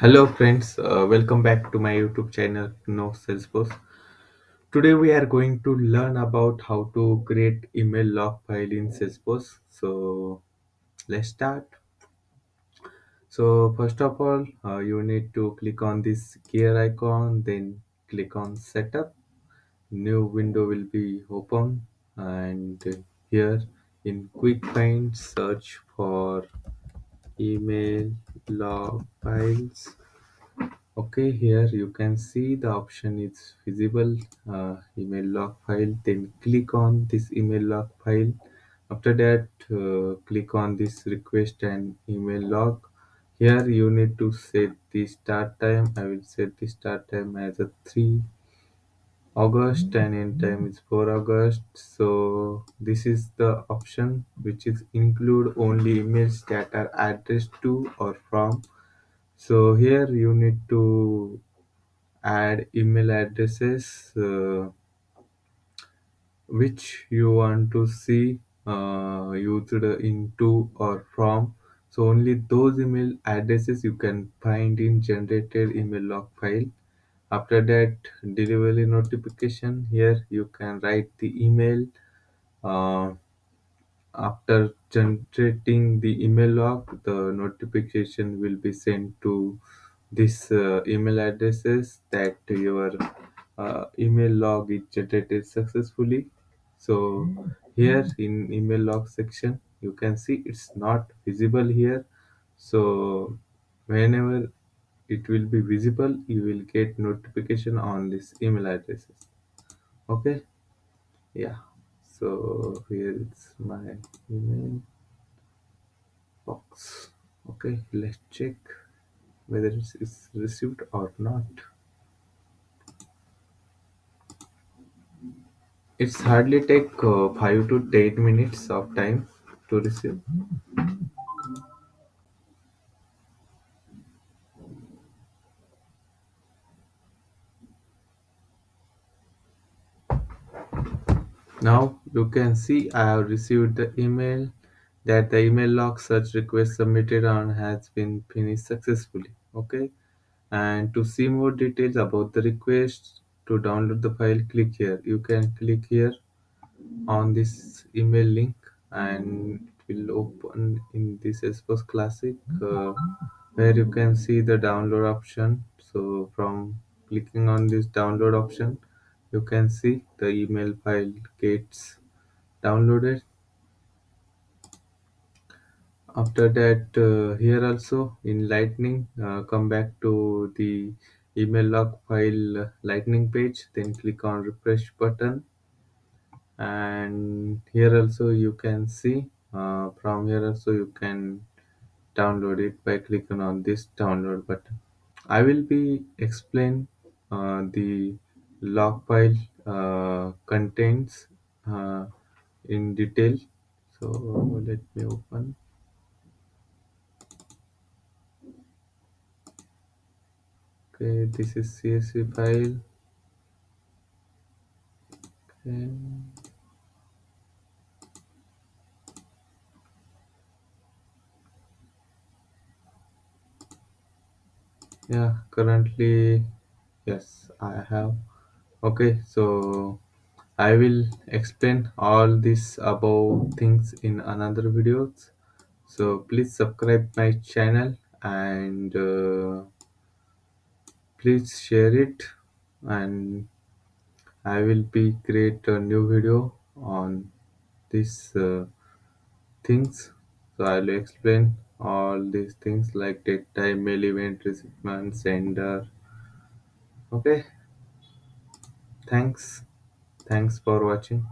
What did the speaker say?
Hello friends, welcome back to my YouTube channel No Salesforce. Today we are going to learn about how to create email log file in Salesforce. So let's start. So first of all, you need to click on this gear icon, then click on setup. New window will be open, and here in quick find search for email log files. Okay, here you can see the option is visible, email log file. Then click on this email log file. After that, click on this request and email log. Here you need to set the start time. I will set the start time as a 3 August and end time is 4 August. So this is the option which is include only emails that are addressed to or from. So here you need to add email addresses which you want to see used into or from. So only those email addresses you can find in generated email log file. After that, delivery notification. Here you can write the email. uh, After generating the email log, the notification will be sent to this email addresses that your email log is generated successfully. So here in email log section, you can see it's not visible here. So whenever it will be visible, you will get notification on this email addresses. Okay, yeah. So here it's my email box. Okay, let's check whether it's received or not. It's hardly take 5 to 10 minutes of time to receive. Now you can see I have received the email that the email log search request submitted on has been finished successfully. Okay, and to see more details about the request to download the file, click here. You can click here on this email link and it will open in this Salesforce Classic where you can see the download option. So from clicking on this download option, you can see the email file gets downloaded. After that, here also in Lightning, come back to the email log file Lightning page, then click on refresh button, and here also you can see from here also you can download it by clicking on this download button. I will be explain the log file contents uh, in detail. So let me open. Okay, this is CSV file. Okay. Yeah, currently, yes, I have. Okay, so I will explain all this about things in another videos. So please subscribe my channel and please share it, and I will be create a new video on these things. So I will explain all these things like data, email, event, recipient, sender. Okay, thanks. Thanks for watching.